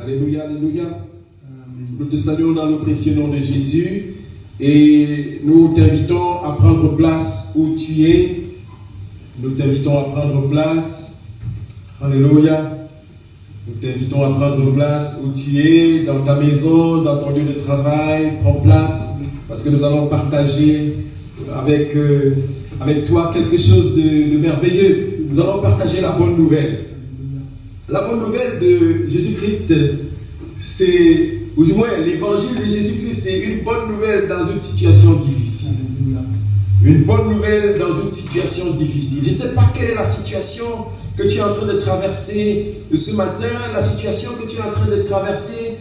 Alléluia, alléluia. Amen. Nous te saluons dans le précieux nom de Jésus et nous t'invitons à prendre place où tu es. Nous t'invitons à prendre place. Alléluia. Nous t'invitons à prendre place où tu es, dans ta maison, dans ton lieu de travail. Prends place parce que nous allons partager avec toi quelque chose de merveilleux. Nous allons partager la bonne nouvelle. La bonne nouvelle de Jésus-Christ, c'est, ou du moins l'évangile de Jésus-Christ, c'est une bonne nouvelle dans une situation difficile. Une bonne nouvelle dans une situation difficile. Je ne sais pas quelle est la situation que tu es en train de traverser ce matin, la situation que tu es en train de traverser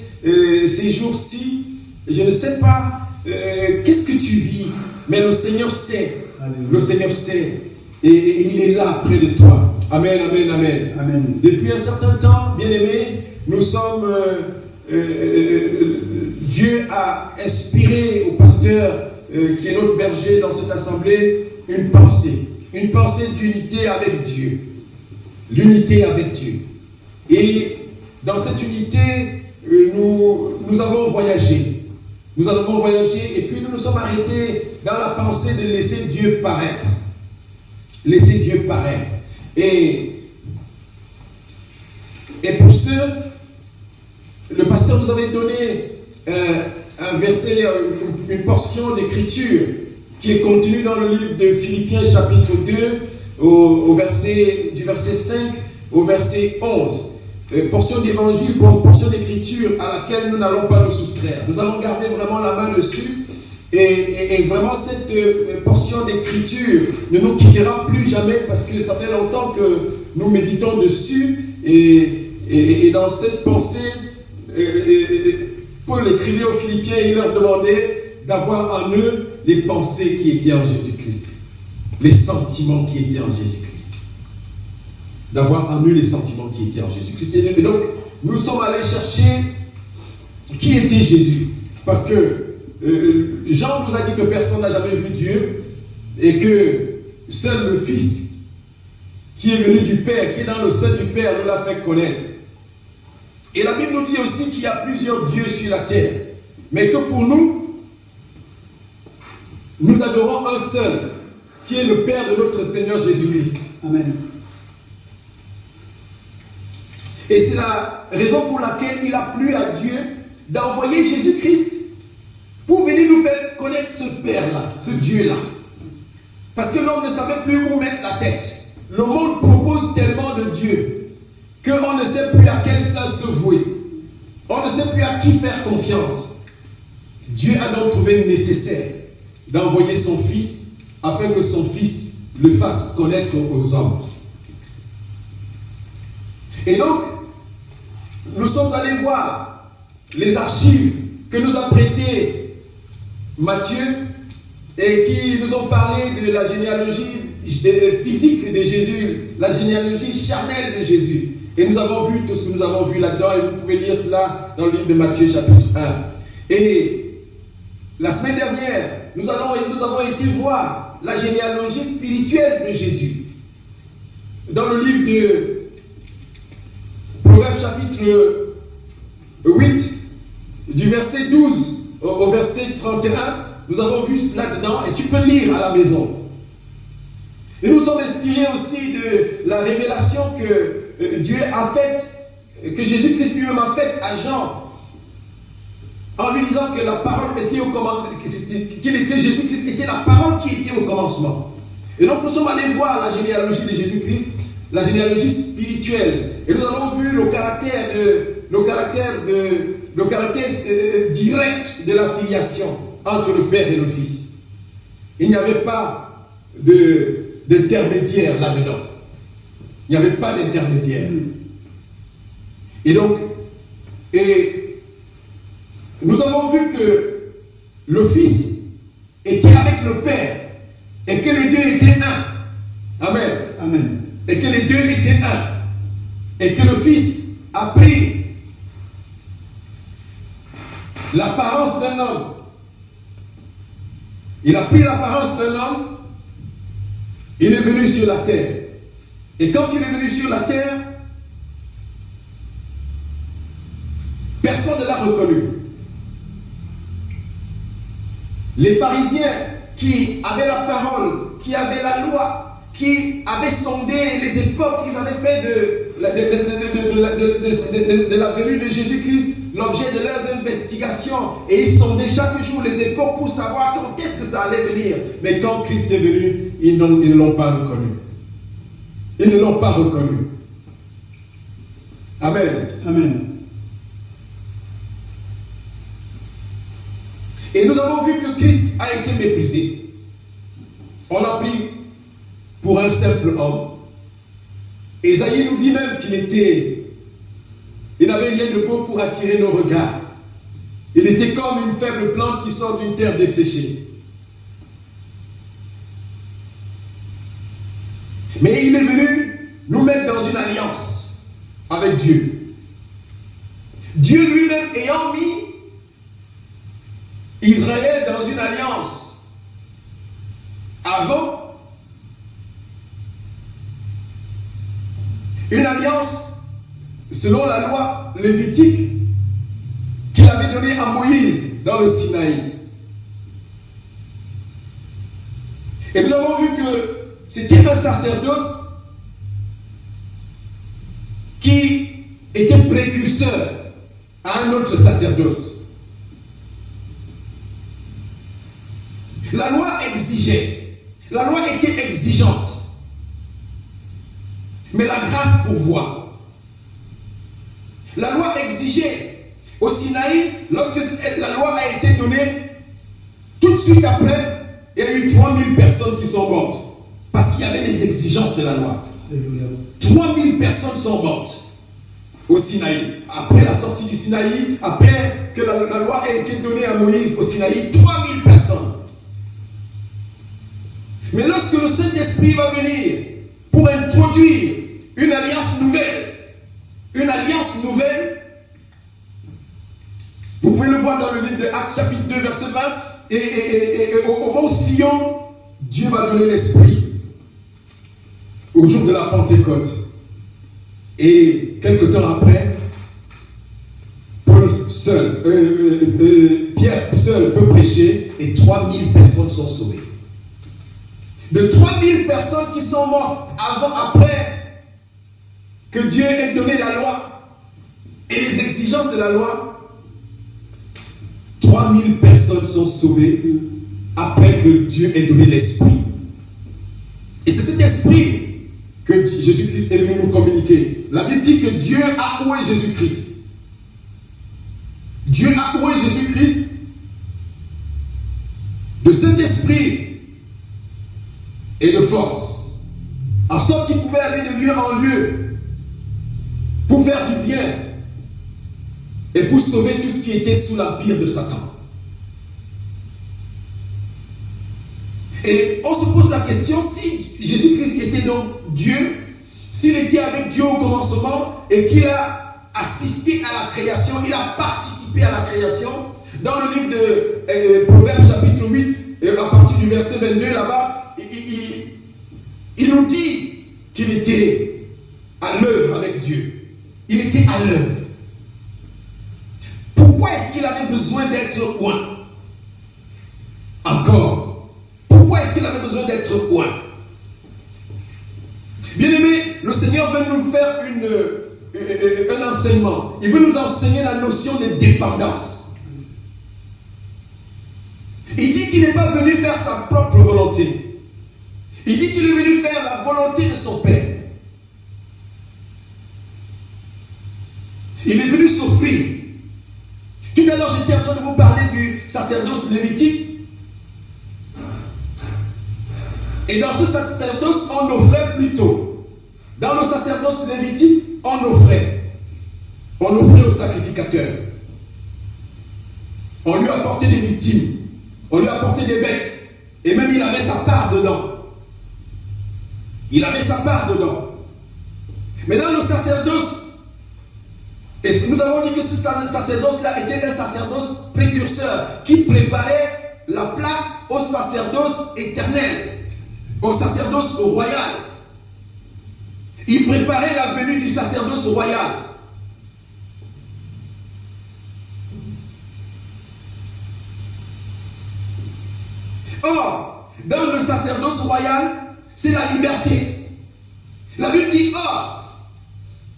ces jours-ci. Je ne sais pas qu'est-ce que tu vis, mais le Seigneur sait. Le Seigneur sait. Et il est là près de toi. Amen, amen, amen. Amen. Depuis un certain temps, bien-aimés, nous sommes... Dieu a inspiré au pasteur qui est notre berger dans cette assemblée une pensée d'unité avec Dieu. L'unité avec Dieu. Et dans cette unité, nous avons voyagé. Nous avons voyagé et puis nous nous sommes arrêtés dans la pensée de laisser Dieu paraître. Laisser Dieu paraître. Et pour ce, le pasteur nous avait donné un verset, une portion d'écriture qui est contenue dans le livre de Philippiens chapitre 2 du verset 5 au verset 11. Portion d'évangile, portion d'écriture à laquelle nous n'allons pas nous soustraire. Nous allons garder vraiment la main dessus. Et vraiment cette portion d'écriture ne nous quittera plus jamais parce que ça fait longtemps que nous méditons dessus et dans cette pensée Paul écrivait aux Philippiens et il leur demandait d'avoir en eux les pensées qui étaient en Jésus-Christ, les sentiments qui étaient en Jésus-Christ, d'avoir en eux les sentiments qui étaient en Jésus-Christ. Et donc nous sommes allés chercher qui était Jésus, parce que Jean nous a dit que personne n'a jamais vu Dieu et que seul le Fils qui est venu du Père, qui est dans le sein du Père, nous l'a fait connaître. Et la Bible nous dit aussi qu'il y a plusieurs dieux sur la terre, mais que pour nous, nous adorons un seul, qui est le Père de notre Seigneur Jésus-Christ. Amen. Et c'est la raison pour laquelle il a plu à Dieu d'envoyer Jésus-Christ pour venir nous faire connaître ce Père-là, ce Dieu-là. Parce que l'homme ne savait plus où mettre la tête. Le monde propose tellement de Dieu qu'on ne sait plus à quel saint se vouer. On ne sait plus à qui faire confiance. Dieu a donc trouvé nécessaire d'envoyer son Fils afin que son Fils le fasse connaître aux hommes. Et donc, nous sommes allés voir les archives que nous a prêtées Matthieu et qui nous ont parlé de la généalogie physique de Jésus, la généalogie charnelle de Jésus. Et nous avons vu tout ce que nous avons vu là-dedans et vous pouvez lire cela dans le livre de Matthieu chapitre 1. Et la semaine dernière, nous avons été voir la généalogie spirituelle de Jésus. Dans le livre de Proverbes chapitre 8, du verset 12 au verset 31, nous avons vu cela dedans et tu peux lire à la maison. Et nous sommes inspirés aussi de la révélation que Dieu a faite, que Jésus-Christ lui-même a faite à Jean, en lui disant que la parole était au commencement, Jésus-Christ était la parole qui était au commencement. Et donc nous sommes allés voir la généalogie de Jésus-Christ, la généalogie spirituelle, et nous avons vu le caractère direct de la filiation entre le Père et le Fils. Il n'y avait pas d'intermédiaire là-dedans. Il n'y avait pas d'intermédiaire. Et donc, nous avons vu que le Fils était avec le Père et que les deux étaient un. Amen. Amen. Et que les deux étaient un. Et que le Fils a pris l'apparence d'un homme. Il a pris l'apparence d'un homme. Il est venu sur la terre. Et quand il est venu sur la terre, Personne ne l'a reconnu. Les pharisiens qui avaient la parole, qui avaient la loi, qui avaient sondé les époques, ils avaient fait de la venue de Jésus-Christ l'objet de leurs investigations, et ils sondaient chaque jour les époques pour savoir quand est-ce que ça allait venir. Mais quand Christ est venu, ils ne l'ont pas reconnu. Ils ne l'ont pas reconnu. Amen. Amen. Et nous avons vu que Christ a été méprisé. On l'a pris pour un simple homme. Ésaïe nous dit même il n'avait rien de beau pour attirer nos regards. Il était comme une faible plante qui sort d'une terre desséchée. Mais il est venu nous mettre dans une alliance avec Dieu. Dieu lui-même ayant mis Israël dans une alliance avant, une alliance selon la loi lévitique qu'il avait donnée à Moïse dans le Sinaï. Et nous avons vu que c'était un sacerdoce qui était précurseur à un autre sacerdoce. La loi exigeait, la loi était exigeante, mais la grâce pourvoit. La loi exigeait au Sinaï, lorsque la loi a été donnée, tout de suite après, il y a eu 3000 personnes qui sont mortes, parce qu'il y avait les exigences de la loi. 3000 personnes sont mortes au Sinaï. Après la sortie du Sinaï, après que la loi a été donnée à Moïse au Sinaï, 3000 personnes. Mais lorsque le Saint-Esprit va venir pour introduire une alliance nouvelle, vous pouvez le voir dans le livre de Actes chapitre 2 verset 20, et au mont Sion, Dieu va donner l'Esprit au jour de la Pentecôte. Et quelque temps après, Pierre seul peut prêcher et 3000 personnes sont sauvées. De 3000 personnes qui sont mortes après que Dieu ait donné la loi et les exigences de la loi, 3000 personnes sont sauvées après que Dieu ait donné l'Esprit. Et c'est cet Esprit que Jésus-Christ est venu nous communiquer. La Bible dit que Dieu a oué Jésus-Christ. Dieu a oué Jésus-Christ de cet esprit et de force, en sorte qu'il pouvait aller de lieu en lieu pour faire du bien et pour sauver tout ce qui était sous l'empire de Satan. Et on se pose la question, si Jésus-Christ était donc Dieu, s'il était avec Dieu au commencement et qu'il a assisté à la création, il a participé à la création, dans le livre de Proverbes chapitre 8, et à partir du verset 22 là-bas, il nous dit qu'il était à l'œuvre avec Dieu. Il était à l'œuvre. Pourquoi est-ce qu'il avait besoin d'être oint? Encore. Pourquoi est-ce qu'il avait besoin d'être oint? Bien-aimé, le Seigneur veut nous faire un enseignement. Il veut nous enseigner la notion de dépendance. Il dit qu'il n'est pas venu faire sa propre volonté. Il dit qu'il est venu faire la volonté de son Père. Il est venu souffrir. Tout à l'heure, j'étais en train de vous parler du sacerdoce lévitique. Et dans ce sacerdoce, on offrait plutôt. Dans le sacerdoce lévitique, on offrait. On offrait au sacrificateur. On lui apportait des victimes. On lui apportait des bêtes. Et même il avait sa part dedans. Il avait sa part dedans. Mais dans le sacerdoce, et nous avons dit que ce sacerdoce-là était un sacerdoce précurseur qui préparait la place au sacerdoce éternel, au sacerdoce royal. Il préparait la venue du sacerdoce royal. Or, dans le sacerdoce royal, c'est la liberté. La Bible dit,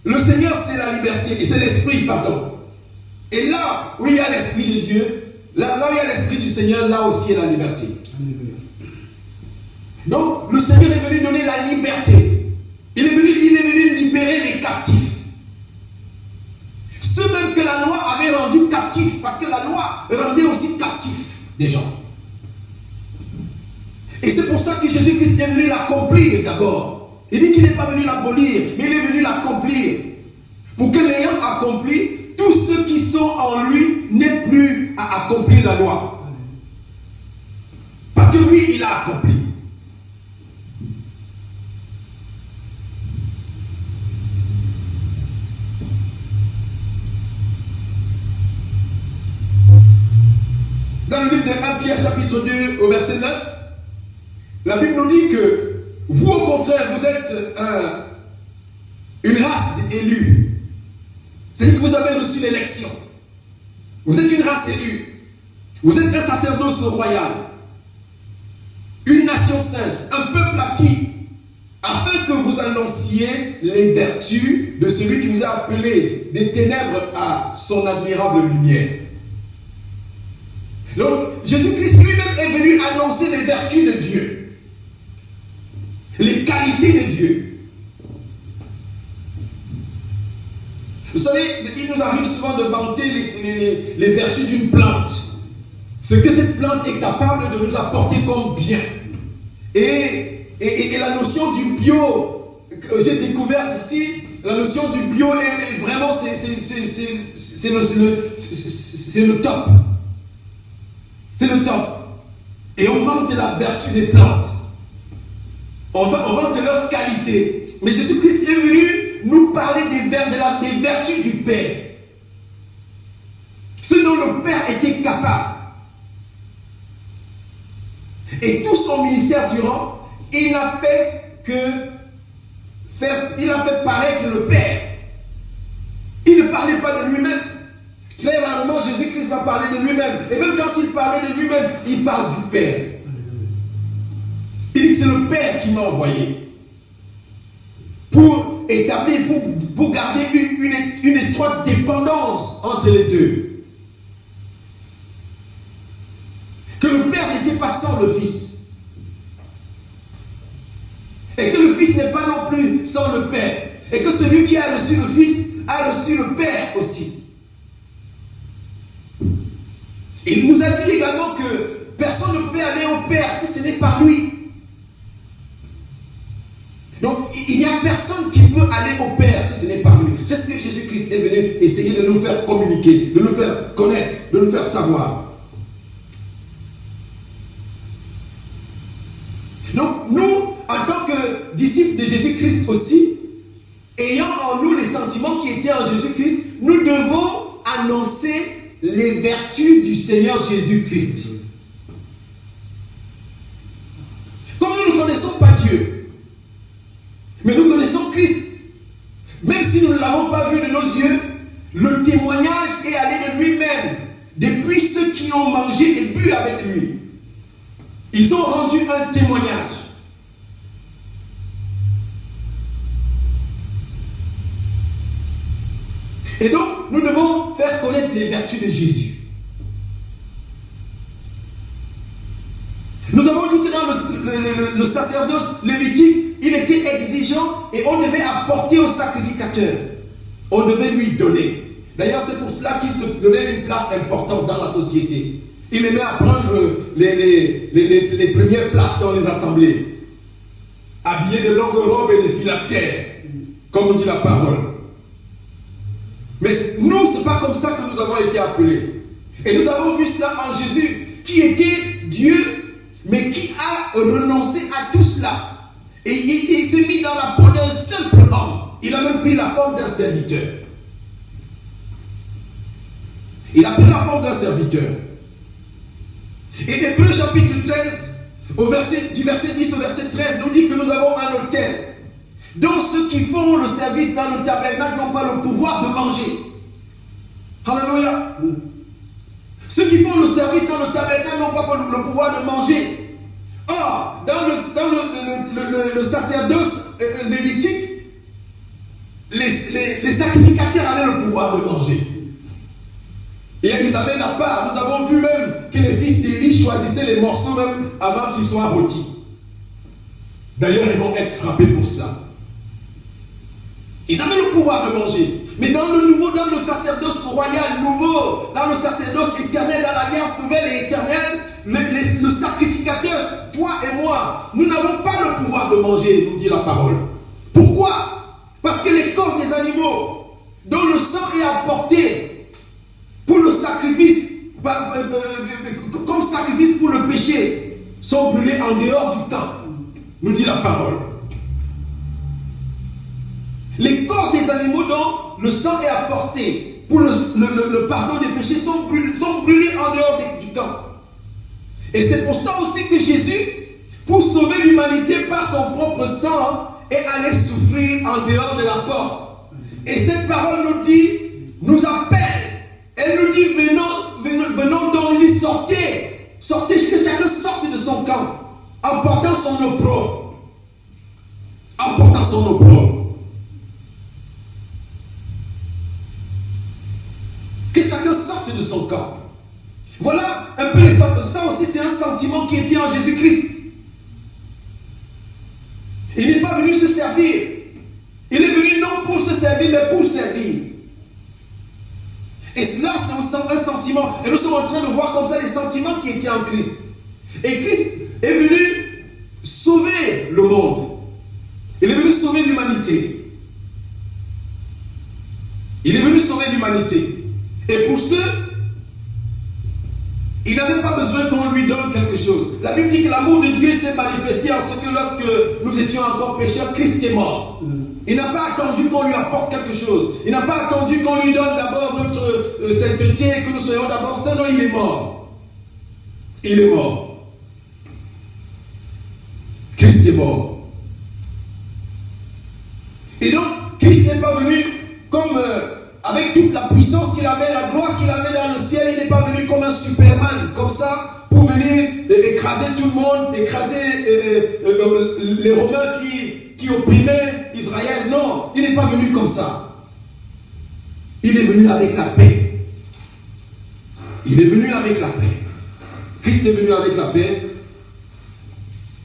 le Seigneur c'est la liberté, et c'est l'Esprit, pardon. Et là où il y a l'Esprit de Dieu, là où il y a l'Esprit du Seigneur, là aussi il y a la liberté. Donc, le Seigneur est venu donner la liberté. Il est venu libérer les captifs. Ceux même que la loi avait rendus captifs, parce que la loi rendait aussi captifs des gens. Et c'est pour ça que Jésus-Christ est venu l'accomplir d'abord. Il dit qu'il n'est pas venu l'abolir, mais il est venu l'accomplir. Pour que l'ayant accompli, tous ceux qui sont en lui n'aient plus à accomplir la loi. Parce que lui, il a accompli. Dans le livre de 1 Pierre chapitre 2 au verset 9, la Bible nous dit que vous au contraire, vous êtes une race élue. C'est-à-dire que vous avez reçu l'élection. Vous êtes une race élue. Vous êtes un sacerdoce royal. Une nation sainte. Un peuple acquis. Afin que vous annonciez les vertus de celui qui vous a appelé des ténèbres à son admirable lumière. Donc, Jésus-Christ lui-même est venu annoncer les vertus de Dieu. Les qualités de Dieu. Vous savez, il nous arrive souvent de vanter les vertus d'une plante. Ce que cette plante est capable de nous apporter comme bien. Et la notion du bio que j'ai découvert ici, la notion du bio est vraiment, c'est le top. C'est le top. Et on vante la vertu des plantes. On vante leur qualité. Mais Jésus-Christ est venu nous parler des vertus du Père. Ce dont le Père était capable. Et tout son ministère durant, il n'a fait paraître le Père. Il ne parlait pas de lui-même. Très rarement, Jésus-Christ va parler de lui-même. Et même quand il parlait de lui-même, il parle du Père. Il dit que c'est le Père qui m'a envoyé pour établir, pour garder une étroite dépendance entre les deux. Que le Père n'était pas sans le Fils. Et que le Fils n'est pas non plus sans le Père. Et que celui qui a reçu le Fils a reçu le Père aussi. Il nous a dit également que personne ne pouvait aller au Père si ce n'est par lui. Donc, il n'y a personne qui peut aller au Père si ce n'est par lui. C'est ce que Jésus-Christ est venu essayer de nous faire communiquer, de nous faire connaître, de nous faire savoir. Donc, nous, en tant que disciples de Jésus-Christ aussi, ayant en nous les sentiments qui étaient en Jésus-Christ, nous devons annoncer les vertus du Seigneur Jésus-Christ. Comme nous ne connaissons pas Dieu, mais nous connaissons Christ, même si nous ne l'avons pas vu de nos yeux, le témoignage est allé de lui-même, depuis ceux qui ont mangé et bu avec lui. Ils ont rendu un témoignage. Et donc, nous devons faire connaître les vertus de Jésus. Nous avons dit que dans le sacerdoce lévitique, il était exigeant et on devait apporter au sacrificateur. On devait lui donner. D'ailleurs, c'est pour cela qu'il se donnait une place importante dans la société. Il aimait à prendre les premières places dans les assemblées. Habillé de longues robes et de phylactères, comme nous dit la parole. Mais nous, ce n'est pas comme ça que nous avons été appelés. Et nous avons vu cela en Jésus, qui était Dieu, mais qui a renoncé à tout cela. Et il s'est mis dans la peau d'un simple homme. Il a même pris la forme d'un serviteur. Il a pris la forme d'un serviteur. Et Hébreux chapitre 13, du verset 10 au verset 13, nous dit que nous avons un autel. Donc ceux qui font le service dans le tabernacle n'ont pas le pouvoir de manger. Alléluia. Ceux qui font le service dans le tabernacle n'ont pas le pouvoir de manger. Or, dans le sacerdoce lévitique, les sacrificateurs avaient le pouvoir de manger. Et ils avaient la part. Nous avons vu même que les fils d'Élie choisissaient les morceaux même avant qu'ils soient rôtis. D'ailleurs, ils vont être frappés pour cela. Ils avaient le pouvoir de manger. Mais dans le sacerdoce royal nouveau, dans le sacerdoce éternel, dans l'alliance nouvelle et éternelle, le sacrificateur, toi et moi, nous n'avons pas le pouvoir de manger, nous dit la parole. Pourquoi? Parce que les corps des animaux, dont le sang est apporté pour le sacrifice, comme sacrifice pour le péché, sont brûlés en dehors du camp, nous dit la parole. Les corps des animaux dont le sang est apporté pour le pardon des péchés sont brûlés en dehors du camp. Et c'est pour ça aussi que Jésus, pour sauver l'humanité par son propre sang, est allé souffrir en dehors de la porte. Et cette parole nous dit, nous appelle. Elle nous dit, venons donc, il dit, sortez, que chacun sorte de son camp, en portant son opprobre. En portant son opprobre. Que chacun sorte de son camp. Voilà un peu les sentiments. Ça aussi, c'est un sentiment qui était en Jésus-Christ. Il n'est pas venu se servir. Il est venu non pour se servir, mais pour servir. Et cela, c'est un sentiment. Et nous sommes en train de voir comme ça les sentiments qui étaient en Christ. Et Christ est venu sauver le monde. Il est venu sauver l'humanité. Il est venu sauver l'humanité. Et pour ceux, il n'avait pas besoin qu'on lui donne quelque chose. La Bible dit que l'amour de Dieu s'est manifesté en ce que lorsque nous étions encore pécheurs, Christ est mort. Il n'a pas attendu qu'on lui apporte quelque chose. Il n'a pas attendu qu'on lui donne d'abord notre sainteté et que nous soyons d'abord saints. Non, il est mort. Il est mort. Christ est mort. Et donc, Christ n'est pas venu comme... avec toute la puissance qu'il avait, la gloire qu'il avait dans le ciel, il n'est pas venu comme un Superman, comme ça, pour venir écraser tout le monde, écraser les Romains qui opprimaient Israël. Non, il n'est pas venu comme ça. Il est venu avec la paix. Il est venu avec la paix. Christ est venu avec la paix.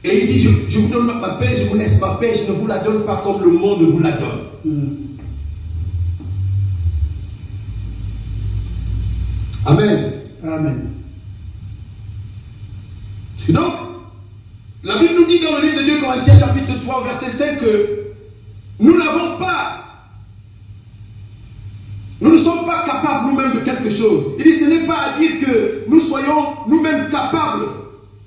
Et il dit, je vous donne ma paix, je vous laisse ma paix, je ne vous la donne pas comme le monde vous la donne. Amen. Amen. Donc, la Bible nous dit dans le livre de 2 Corinthiens chapitre 3 verset 5 que nous n'avons pas, nous ne sommes pas capables nous-mêmes de quelque chose. Il dit ce n'est pas à dire que nous soyons nous-mêmes capables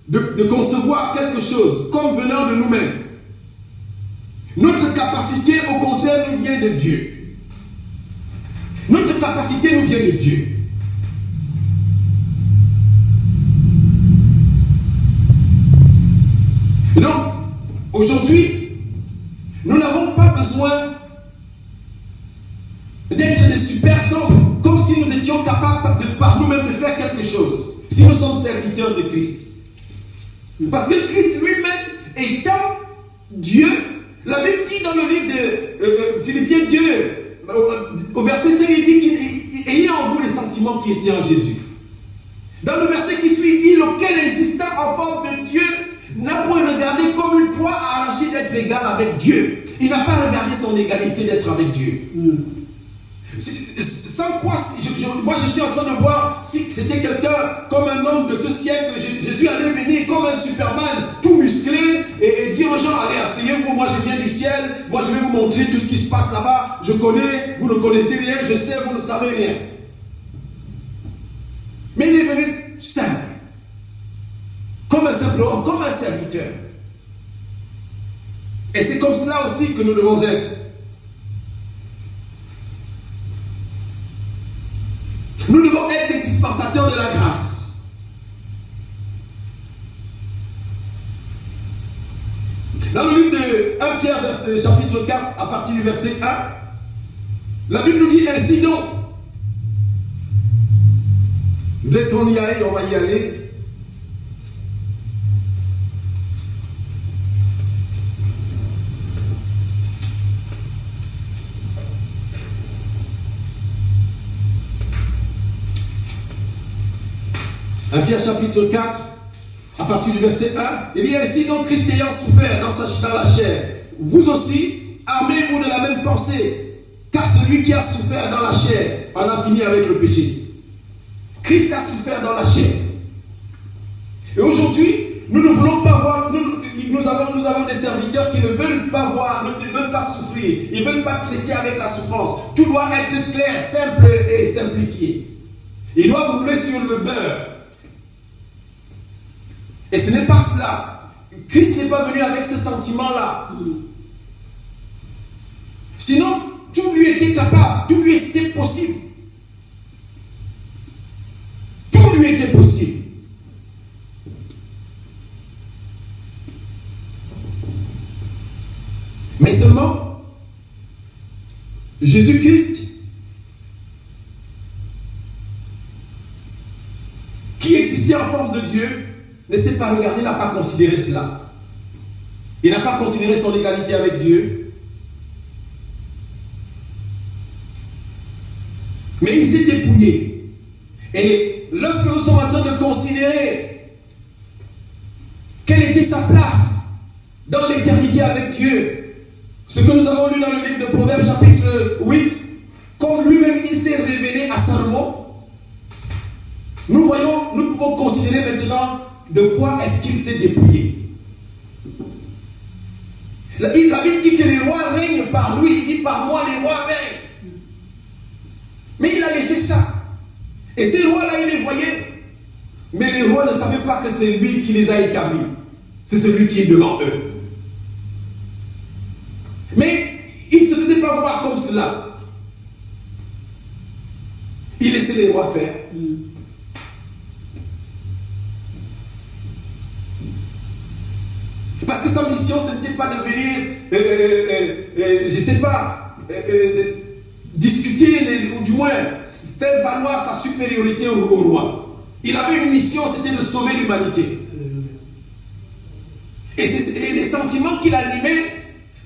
de concevoir quelque chose comme venant de nous-mêmes. Notre capacité au contraire nous vient de Dieu. Notre capacité nous vient de Dieu. Et donc, aujourd'hui, nous n'avons pas besoin d'être des super hommes, comme si nous étions capables par nous-mêmes de faire quelque chose, si nous sommes serviteurs de Christ. Parce que Christ lui-même étant Dieu, la Bible dit dans le livre de Philippiens 2, au verset 5, il dit qu'il ayez en vous les sentiments qui étaient en Jésus. Dans le verset qui suit, il dit lequel insistant en forme de Dieu, n'a pas regardé comme une proie à arracher d'être égal avec Dieu. Il n'a pas regardé son égalité d'être avec Dieu. Sans quoi, moi je suis en train de voir si c'était quelqu'un comme un homme de ce siècle, Jésus allait venir comme un Superman, tout musclé, et dire aux gens, allez, asseyez-vous, moi je viens du ciel, moi je vais vous montrer tout ce qui se passe là-bas, je connais, vous ne connaissez rien, je sais, vous ne savez rien. Mais il est venu simple. Comme un simple homme, comme un serviteur. Et c'est comme cela aussi que nous devons être. Nous devons être des dispensateurs de la grâce. Dans le livre de 1 Pierre, chapitre 4, à partir du verset 1, la Bible nous dit ainsi donc. Dès qu'on y aille, on va y aller. 1 Pierre chapitre 4, à partir du verset 1, il dit ainsi donc Christ ayant souffert dans la chair, vous aussi, armez-vous de la même pensée, car celui qui a souffert dans la chair en a fini avec le péché. Christ a souffert dans la chair. Et aujourd'hui, nous ne voulons pas voir, nous avons des serviteurs qui ne veulent pas voir, ne veulent pas souffrir, ils ne veulent pas traiter avec la souffrance. Tout doit être clair, simple et simplifié. Ils doivent rouler sur le beurre. Et ce n'est pas cela. Christ n'est pas venu avec ce sentiment-là. Sinon, tout lui était capable, tout lui était possible. Tout lui était possible. Mais seulement, Jésus-Christ, qui existait en forme de Dieu, ne s'est pas regardé, n'a pas considéré cela. Il n'a pas considéré son égalité avec Dieu. Mais il s'est dépouillé. Et lorsque nous sommes en train de considérer quelle était sa place dans l'éternité avec Dieu, ce que nous avons lu dans le livre de Proverbes chapitre 8, comme lui-même il s'est révélé à Salomon, nous pouvons considérer maintenant de quoi est-ce qu'il s'est dépouillé. La Bible dit que les rois règnent par lui, il dit par moi les rois règnent. Mais il a laissé ça. Et ces rois-là, il les voyait. Mais les rois ne savaient pas que c'est lui qui les a établis. C'est celui qui est devant eux. Mais il ne se faisait pas voir comme cela. Il laissait les rois faire. Parce que sa mission, ce n'était pas de venir, je ne sais pas, discuter, ou du moins faire valoir sa supériorité au roi. Il avait une mission, c'était de sauver l'humanité. Et les sentiments qu'il animait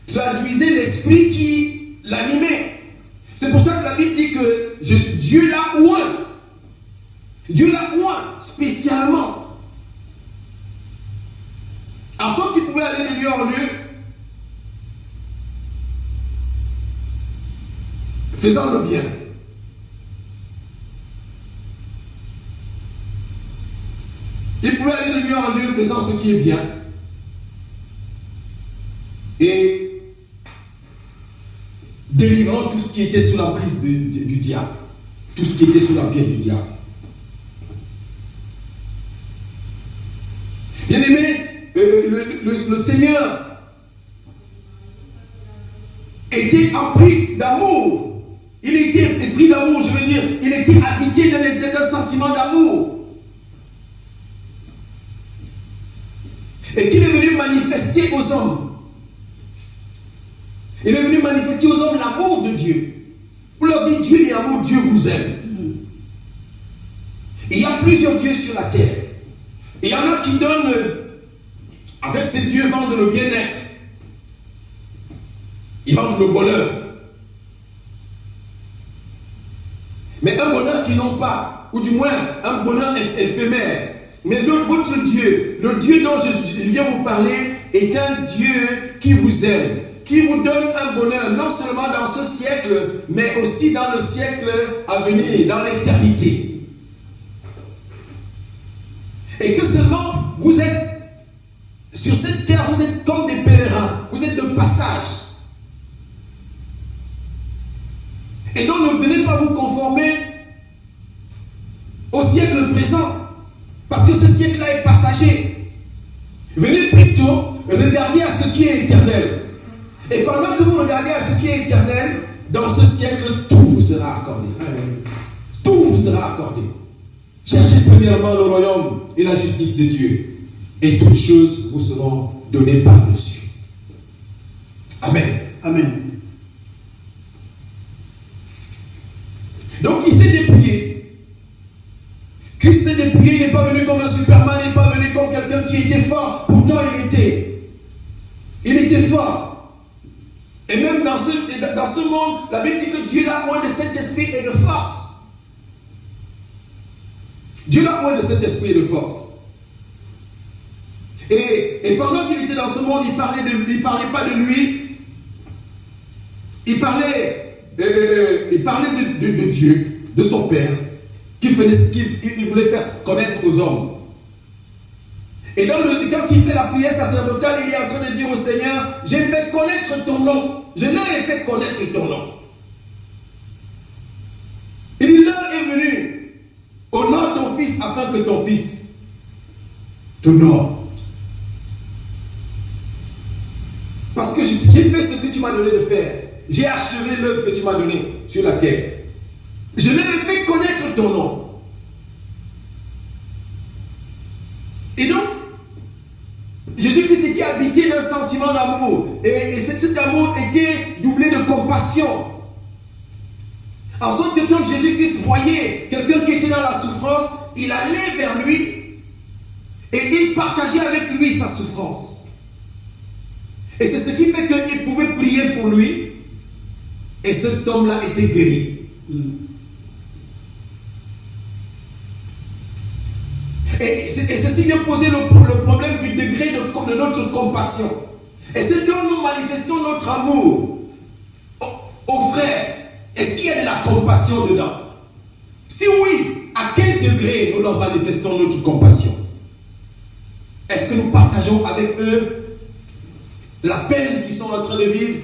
traduisaient l'esprit qui l'animait. C'est pour ça que la Bible dit que Dieu l'a oint. Dieu l'a oint spécialement. En sorte qu'il pouvait aller de lieu en lieu, faisant le bien. Il pouvait aller de lieu en lieu faisant ce qui est bien. Et délivrant tout ce qui était sous l'emprise du diable. Tout ce qui était sous l'empire du diable. Bien-aimé, le Seigneur était empris d'amour. Il était épris d'amour, je veux dire, il était habité d'un sentiment d'amour. Et qu'il est venu manifester aux hommes. Il est venu manifester aux hommes l'amour de Dieu. Pour leur dire, Dieu est amour, Dieu vous aime. Il y a plusieurs dieux sur la terre. Il y en a qui donnent, en fait, ces dieux vendent le bien-être. Ils vendent le bonheur. Mais un bonheur qu'ils n'ont pas, ou du moins un bonheur éphémère. Mais votre Dieu, le Dieu dont je viens vous parler, est un Dieu qui vous aime, qui vous donne un bonheur, non seulement dans ce siècle, mais aussi dans le siècle à venir, dans l'éternité. Et que seulement vous êtes sur cette terre, vous êtes comme des pèlerins, vous êtes de passage. Et donc ne venez pas vous conformer au siècle présent, parce que ce siècle-là est passager. Venez plutôt regarder à ce qui est éternel. Et pendant que vous regardez à ce qui est éternel, dans ce siècle, tout vous sera accordé. Tout vous sera accordé. Cherchez premièrement le royaume et la justice de Dieu, et toutes choses vous seront données par-dessus. Amen. Amen. Donc il s'est dépouillé. Christ s'est dépouillé, il n'est pas venu comme un Superman, il n'est pas venu comme quelqu'un qui était fort. Pourtant il était fort. Et même dans ce monde, la Bible dit que Dieu l'a oint de Saint-Esprit et de force. Dieu l'a oint de cet esprit et de force. Et pendant qu'il était dans ce monde, il parlait pas de lui. Il parlait de Dieu, de son Père, qu'il voulait faire connaître aux hommes. Et quand il fait la prière sacerdotale, il est en train de dire au Seigneur, j'ai fait connaître ton nom. Je leur ai fait connaître ton nom. Il dit, l'heure est venue. Honore ton fils afin que ton fils t'honore. Parce que j'ai fait ce que tu m'as donné de faire. J'ai achevé l'œuvre que tu m'as donnée sur la terre. Je leur ai fait connaître ton nom. Et donc, Jésus-Christ était habité d'un sentiment d'amour. Et cet amour était doublé de compassion. En sorte que quand Jésus-Christ voyait quelqu'un qui était dans la souffrance, il allait vers lui et il partageait avec lui sa souffrance. Et c'est ce qui fait qu'il pouvait prier pour lui et cet homme-là était guéri. Et ceci vient poser le problème du degré de notre compassion. Et c'est quand nous manifestons notre amour aux frères, est-ce qu'il y a de la compassion dedans? Si oui, à quel degré nous leur manifestons notre compassion? Est-ce que nous partageons avec eux la peine qu'ils sont en train de vivre?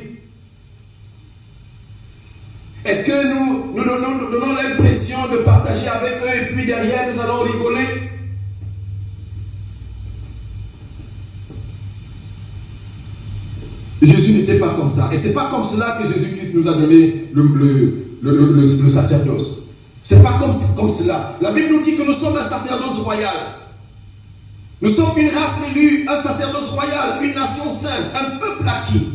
Est-ce que nous donnons l'impression de partager avec eux et puis derrière nous allons rigoler? Jésus n'était pas comme ça. Et ce n'est pas comme cela que Jésus-Christ nous a donné le sacerdoce. Ce n'est pas comme cela. La Bible nous dit que nous sommes un sacerdoce royal. Nous sommes une race élue, un sacerdoce royal, une nation sainte, un peuple acquis.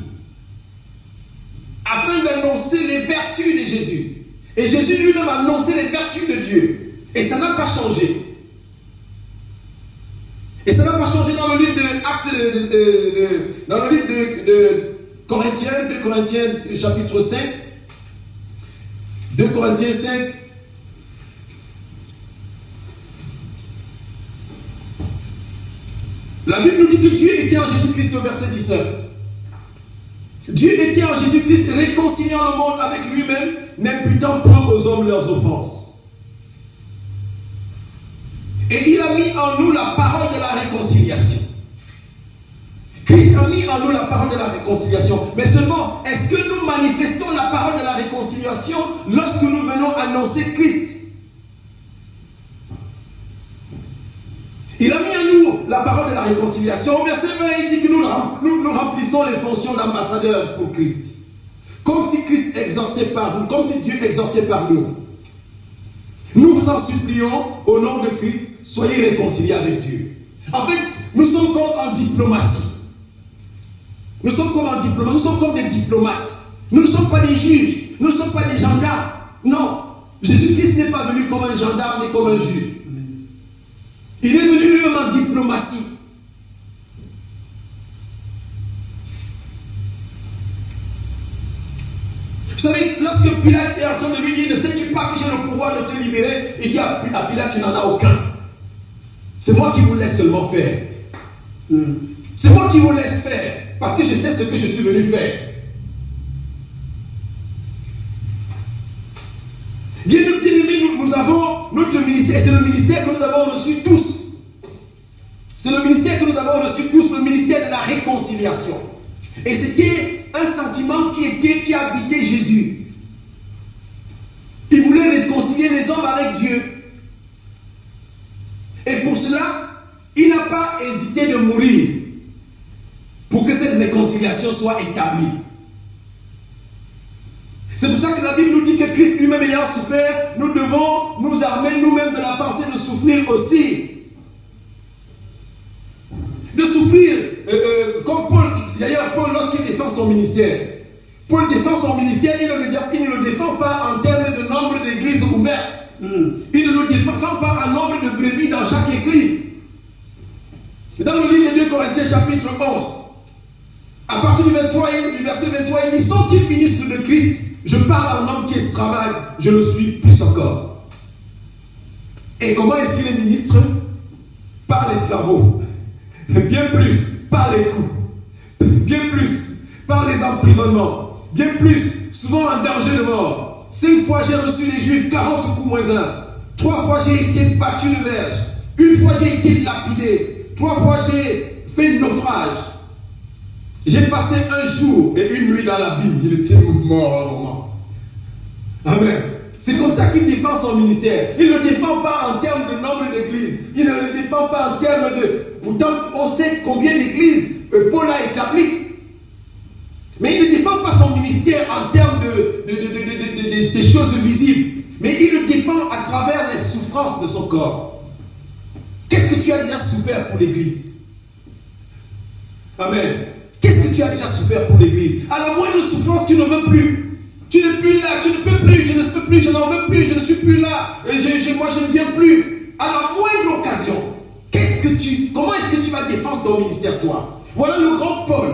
Afin d'annoncer les vertus de Jésus. Et Jésus lui-même a annoncé les vertus de Dieu. Et ça n'a pas changé. Et ça n'a pas changé dans le livre dans le livre de Corinthiens, 2 Corinthiens chapitre 5. 2 Corinthiens 5. La Bible nous dit que Dieu était en Jésus-Christ au verset 19. Dieu était en Jésus-Christ réconciliant le monde avec lui-même, n'imputant point aux hommes leurs offenses. Et il a mis en nous la parole de la réconciliation. Christ a mis en nous la parole de la réconciliation. Mais seulement, est-ce que nous manifestons la parole de la réconciliation lorsque nous venons annoncer Christ? Il a mis en nous la parole de la réconciliation. Au verset 20, il dit que nous remplissons les fonctions d'ambassadeurs pour Christ. Comme si Christ exhortait par nous, comme si Dieu exhortait par nous. Nous vous en supplions, au nom de Christ, soyez réconciliés avec Dieu. En fait, nous sommes comme en diplomatie. Nous sommes comme en diplomatie. Nous sommes comme des diplomates. Nous ne sommes pas des juges. Nous ne sommes pas des gendarmes. Non. Jésus-Christ n'est pas venu comme un gendarme, mais comme un juge. Il est venu lui-même en diplomatie. Vous savez, lorsque Pilate est en train de lui dire, ne sais-tu pas que j'ai le pouvoir de te libérer? Il dit à Pilate, tu n'en as aucun. C'est moi qui vous laisse seulement faire. C'est moi qui vous laisse faire. Parce que je sais ce que je suis venu faire. Bien aimés, nous avons notre ministère. C'est le ministère que nous avons reçu tous. C'est le ministère que nous avons reçu tous, le ministère de la réconciliation. Et c'était un sentiment qui habitait Jésus. Il voulait réconcilier les hommes avec Dieu. Et pour cela, il n'a pas hésité de mourir pour que cette réconciliation soit établie. C'est pour ça que la Bible nous dit que Christ lui-même ayant souffert, nous devons nous armer nous-mêmes de la pensée de souffrir aussi. De souffrir, comme Paul, d'ailleurs Paul lorsqu'il défend son ministère. Paul défend son ministère, il ne le défend pas en termes de nombre d'églises ouvertes. Il ne le défend pas en nombre de brebis dans chaque église. Dans le livre de 2 Corinthiens chapitre 11, à partir du verset 23, il dit, sont-ils ministres de Christ? Je parle en homme qui est travail, je le suis plus encore. Et comment est-ce qu'il est ministre? Par les travaux. Bien plus, par les coups. Bien plus, par les emprisonnements. Bien plus, souvent en danger de mort. 5 fois j'ai reçu les Juifs 40 coups moins 1. 3 fois j'ai été battu de verge. 1 fois j'ai été lapidé. 3 fois j'ai fait naufrage. J'ai passé un jour et une nuit dans l'abîme. Il était mort au moment. Amen. C'est comme ça qu'il défend son ministère. Il ne le défend pas en termes de nombre d'églises. Il ne le défend pas en termes de... Pourtant, on sait combien d'églises Paul a établi. Mais il ne défend pas son ministère en termes des choses visibles. Mais il le défend à travers les souffrances de son corps. Qu'est-ce que tu as déjà souffert pour l'église? Amen. Qu'est-ce que tu as déjà souffert pour l'église? À la moindre souffrance, tu ne veux plus. Tu n'es plus là, tu ne peux plus, je ne peux plus, je n'en veux plus, je ne suis plus là, moi je ne viens plus. À la moindre occasion, comment est-ce que tu vas défendre ton ministère, toi? Voilà le grand Paul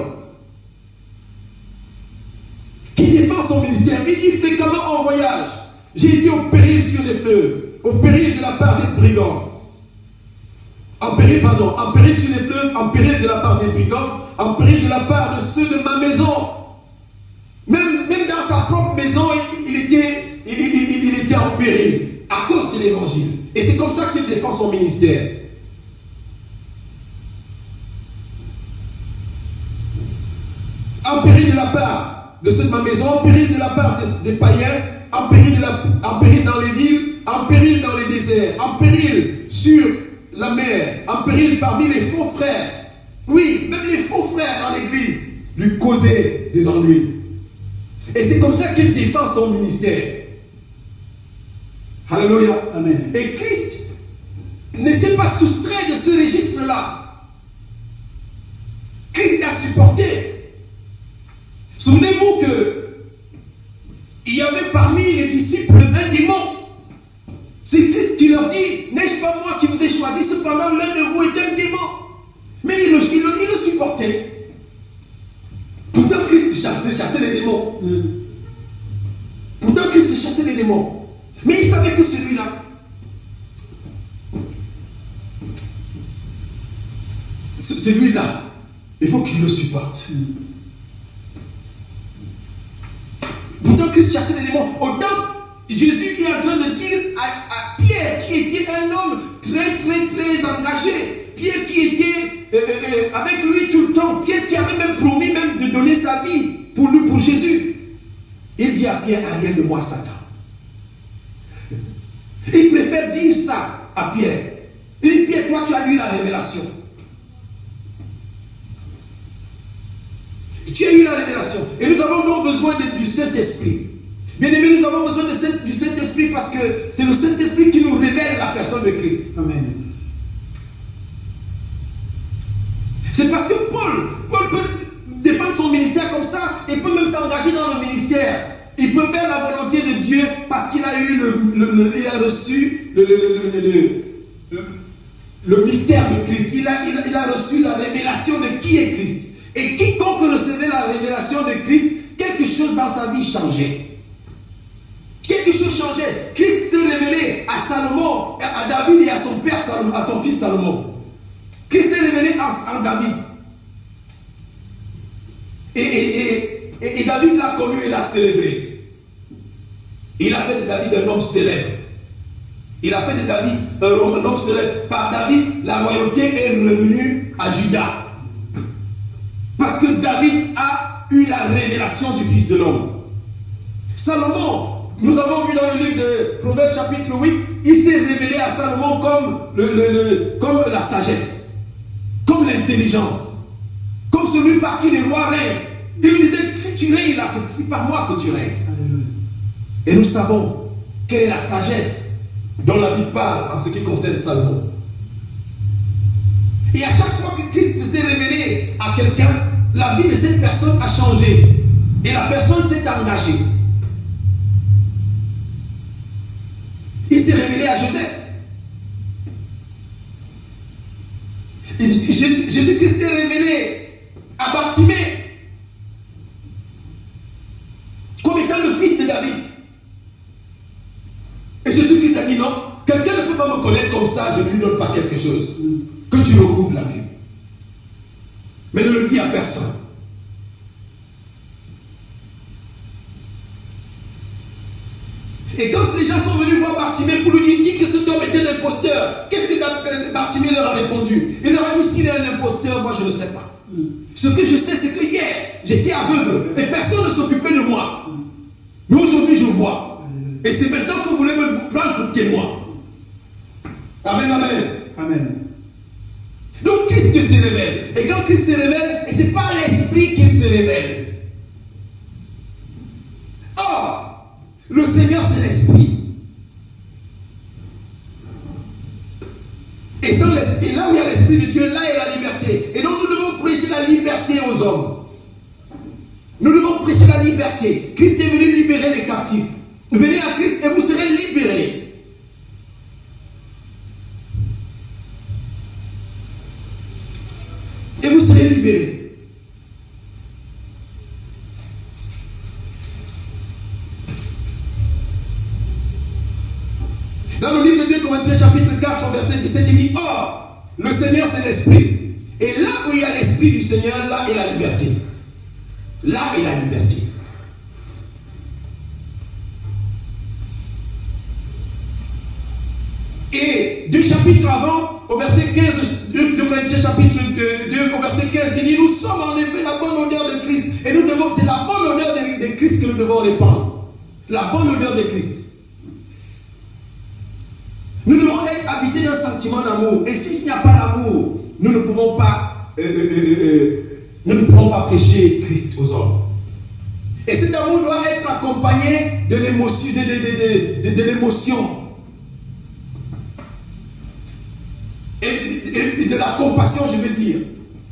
qui défend son ministère. Il dit fréquemment en voyage, j'ai été au péril sur les fleuves, au péril de la part des brigands. En péril sur les fleuves, en péril de la part des brigands, en péril de la part de ceux de ma maison. Même dans sa propre maison, il était en péril à cause de l'évangile. Et c'est comme ça qu'il défend son ministère. En péril de la part de ceux de ma maison, en péril de la part des païens, en péril dans les villes, en péril dans les déserts, en péril sur la mer, en péril parmi les faux frères. Oui, même les faux frères dans l'église lui causaient des ennuis. Et c'est comme ça qu'il défend son ministère. Alléluia. Amen. Et Christ ne s'est pas soustrait de ce registre-là. Christ a supporté. Souvenez-vous qu'il y avait parmi les disciples un démon. C'est Christ qui leur dit, n'ai-je pas moi qui vous ai choisi, cependant l'un de vous est un démon. Mais il le supportait. Pourtant Christ chassait les démons. Pourtant Christ chassait les démons. Mais il savait que celui-là, il faut qu'il le supporte. Pourtant Christ chassait les démons. Autant Jésus est en train de dire à Pierre, qui était un homme très très très engagé, Pierre qui était avec lui tout le temps, Pierre qui avait même promis même de donner sa vie pour Jésus. Il dit à Pierre, arrière de moi Satan. Il préfère dire ça à Pierre. Il dit, Pierre, toi tu as eu la révélation. Tu as eu la révélation. Et nous avons donc besoin du Saint-Esprit. Bien aimé, nous avons besoin du Saint-Esprit parce que c'est le Saint-Esprit qui nous révèle la personne de Christ. Amen. C'est parce que Paul peut défendre son ministère comme ça, et peut même s'engager dans le ministère. Il peut faire la volonté de Dieu parce qu'il a eu il a reçu le mystère de Christ. Il a reçu la révélation de qui est Christ. Et quiconque recevait la révélation de Christ, quelque chose dans sa vie changeait. Quelque chose changeait. Christ s'est révélé à Salomon, à David et à son père Salomon, à son fils Salomon. Christ s'est révélé en David. Et David l'a connu et l'a célébré. Il a fait de David un homme célèbre. Il a fait de David un homme célèbre. Par David, la royauté est revenue à Juda. Parce que David a eu la révélation du Fils de l'homme. Salomon, nous avons vu dans le livre de Proverbes chapitre 8, il s'est révélé à Salomon comme la sagesse, comme l'intelligence, comme celui par qui les rois règnent. Il lui disait, si tu règnes là, c'est par moi que tu règnes. Et nous savons quelle est la sagesse dont la Bible parle en ce qui concerne Salomon. Et à chaque fois que Christ s'est révélé à quelqu'un, la vie de cette personne a changé. Et la personne s'est engagée. Il s'est révélé à Joseph. Jésus-Christ s'est révélé à Bartimée comme étant le fils de David. Et Jésus-Christ a dit non, quelqu'un ne peut peut pas me connaître comme ça, je ne lui donne pas quelque chose. Que tu recouvres la vue. Mais ne le dis à personne. Et quand les gens sont venus voir Bartimée pour lui dire que cet homme était un imposteur, qu'est-ce que Bartimée leur a répondu? Il leur a dit, s'il est un imposteur, moi je ne sais pas. Ce que je sais, c'est que hier, j'étais aveugle et personne ne s'occupait de moi. Mais aujourd'hui, je vois. Et c'est maintenant que vous voulez me prendre pour témoin. Amen, amen. Amen. Donc Christ se révèle. Et quand Christ se révèle, et ce n'est pas l'esprit qui se révèle. Or, le Seigneur, c'est l'esprit. Et sans l'esprit, là où il y a l'esprit de Dieu, là il y a la liberté. Et donc nous devons prêcher la liberté aux hommes. Nous devons prêcher la liberté. Christ est venu libérer les captifs. Venez à Christ et vous serez libérés. Et vous serez libérés. Dans le livre de 2 Corinthiens chapitre 4 verset 17, il dit, or, le Seigneur c'est l'esprit. Et là où il y a l'esprit du Seigneur, là est la liberté. Là est la liberté. Et 2 chapitres avant, au verset 15, 2 Corinthiens chapitre 2, au verset 15, il dit, nous sommes en effet la bonne odeur de Christ. Et nous devons, c'est la bonne odeur de Christ que nous devons répandre. La bonne odeur de Christ. Nous devons être habités d'un sentiment d'amour. Et s'il n'y a pas d'amour, nous ne pouvons pas prêcher Christ aux hommes. Et cet amour doit être accompagné de l'émotion, de l'émotion. Et de la compassion, je veux dire.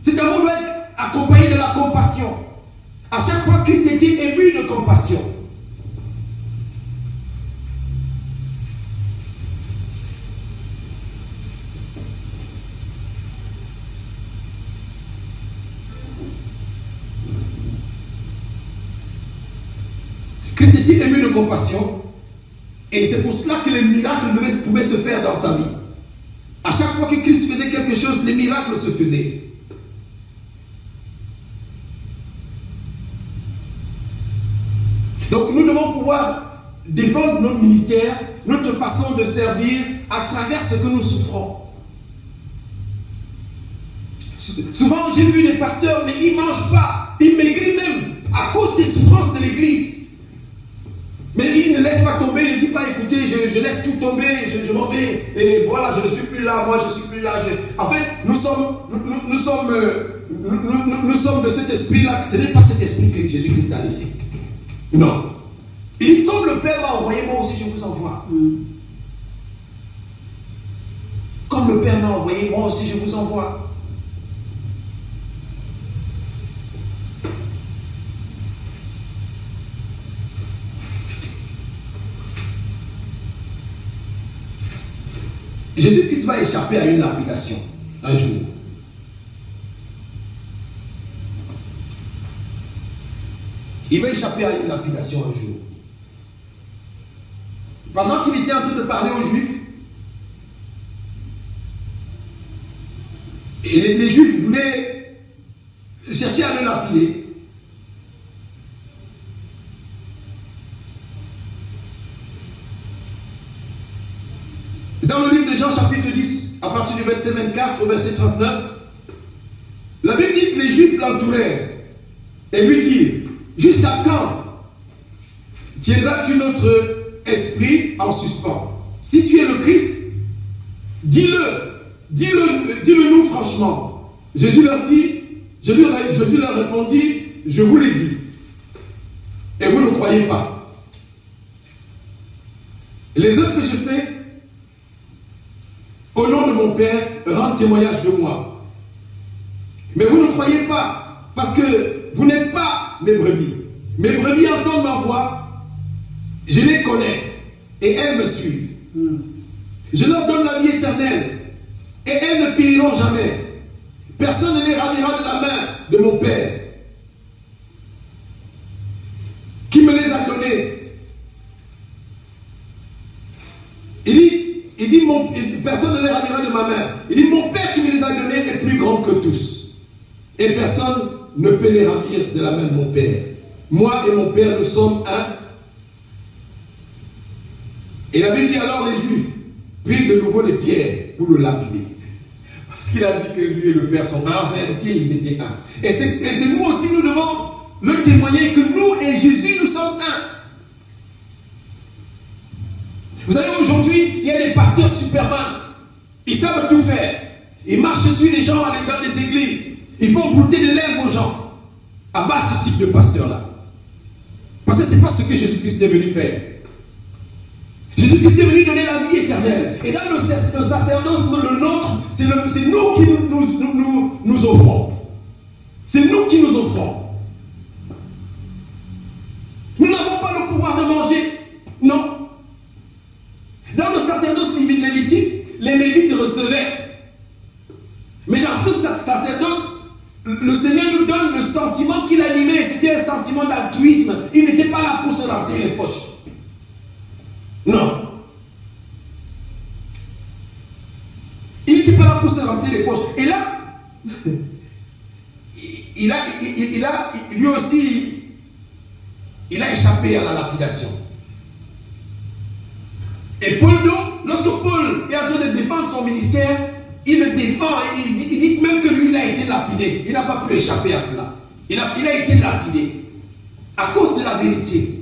Cet amour doit être accompagné de la compassion. À chaque fois, Christ était ému de compassion. Christ était ému de compassion. Et c'est pour cela que les miracles pouvaient se faire dans sa vie. À chaque fois que Christ faisait quelque chose, les miracles se faisaient. Donc nous devons pouvoir défendre notre ministère, notre façon de servir à travers ce que nous souffrons. Souvent j'ai vu des pasteurs, mais ils ne mangent pas, ils maigrissent même à cause des souffrances de l'église. Mais il ne laisse pas tomber, il ne dit pas écoutez, je laisse tout tomber, je m'en vais, et voilà, je ne suis plus là, moi je ne suis plus là. En fait, nous sommes de cet esprit-là, ce n'est pas cet esprit que Jésus-Christ a laissé. Non. Il dit comme le Père m'a envoyé, moi aussi je vous envoie. Comme le Père m'a envoyé, moi aussi je vous envoie. Jésus-Christ va échapper à une lapidation un jour. Il va échapper à une lapidation un jour. Pendant qu'il était en train de parler aux Juifs, et les Juifs voulaient chercher à le lapider. Dans le livre de Jean chapitre 10, à partir du verset 24 au verset 39, la Bible dit que les Juifs l'entourèrent et lui dirent, jusqu'à quand tiendras-tu notre esprit en suspens? Si tu es le Christ, dis-le nous franchement. Jésus leur répondit, je vous l'ai dit, et vous ne croyez pas. Les œuvres que je fais, au nom de mon Père, rendent témoignage de moi. Mais vous ne croyez pas, parce que vous n'êtes pas mes brebis. Mes brebis entendent ma voix, je les connais, et elles me suivent. Je leur donne la vie éternelle, et elles ne périront jamais. Personne ne les ravira de la main de mon Père, qui me les a donnés. il dit, personne ne les ravira de ma mère. Il dit, mon Père qui me les a donnés est plus grand que tous. Et personne ne peut les ravir de la main de mon Père. Moi et mon Père, nous sommes un. Et la Bible dit alors les Juifs prirent de nouveau des pierres pour le lapider. Parce qu'il a dit que lui et le Père sont un. En réalité, ils étaient un. Et c'est nous aussi, nous devons le témoigner que nous et Jésus, nous sommes un. Vous savez, aujourd'hui, il y a des pasteurs Superman. Ils savent tout faire. Ils marchent sur les gens dans les églises. Ils font brouter de l'herbe aux gens. À bas ce type de pasteur-là. Parce que ce n'est pas ce que Jésus-Christ est venu faire. Jésus-Christ est venu donner la vie éternelle. Et dans le sacerdoce, le nôtre, c'est nous qui nous offrons. C'est nous qui nous offrons. Nous n'avons pas le pouvoir de manger. Non. Dans le sacerdoce lévitique, les Lévites recevaient. Mais dans ce sacerdoce, le Seigneur nous donne le sentiment qu'il animait. C'était un sentiment d'altruisme. Il n'était pas là pour se remplir les poches. Non. Il n'était pas là pour se remplir les poches. Et là, lui aussi, il a échappé à la lapidation. Et Paul, lorsque Paul est en train de défendre son ministère, il le défend et il dit même que lui, il a été lapidé. Il n'a pas pu échapper à cela. Il a été lapidé à cause de la vérité.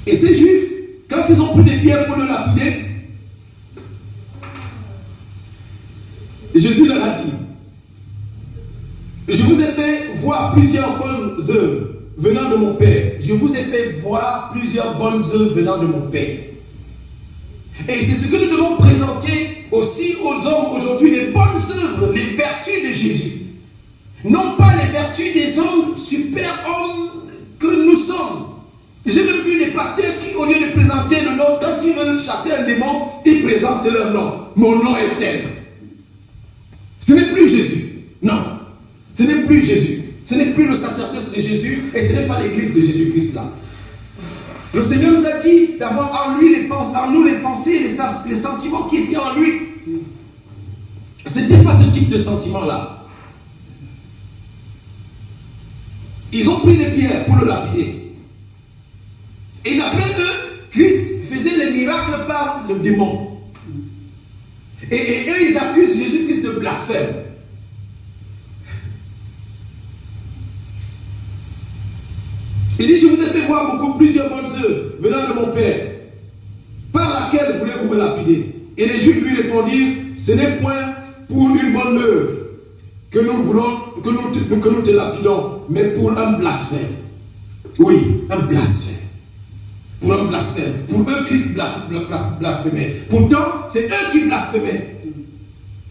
Et ces Juifs, quand ils ont pris des pierres pour le lapider, Jésus leur a dit, je vous ai fait voir plusieurs bonnes œuvres venant de mon Père. Je vous ai fait voir plusieurs bonnes œuvres venant de mon Père. Et c'est ce que nous devons présenter aussi aux hommes aujourd'hui, les bonnes œuvres, les vertus de Jésus. Non pas les vertus des hommes, super hommes que nous sommes. J'ai même vu des pasteurs qui, au lieu de présenter le nom, quand ils veulent chasser un démon, ils présentent leur nom. Mon nom est tel. Ce n'est plus Jésus. Non. Ce n'est plus Jésus. Ce n'est plus le sacerdoce de Jésus et ce n'est pas l'église de Jésus-Christ là. Le Seigneur nous a dit d'avoir en lui nous les pensées, les sentiments qui étaient en lui. Ce n'était pas ce type de sentiment-là. Ils ont pris les pierres pour le lapider. Et d'après eux, Christ faisait les miracles par le démon. Et eux, ils accusent Jésus-Christ de blasphème. Il dit, je vous ai fait voir plusieurs bonnes œuvres venant de mon Père, par laquelle voulez-vous me lapider? Et les Juifs lui répondirent, ce n'est point pour une bonne œuvre que nous voulons, que nous te lapidons, mais pour un blasphème. Oui, un blasphème. Pour un blasphème. Pour eux, Christ blasphémait. Pourtant, c'est eux qui blasphémaient.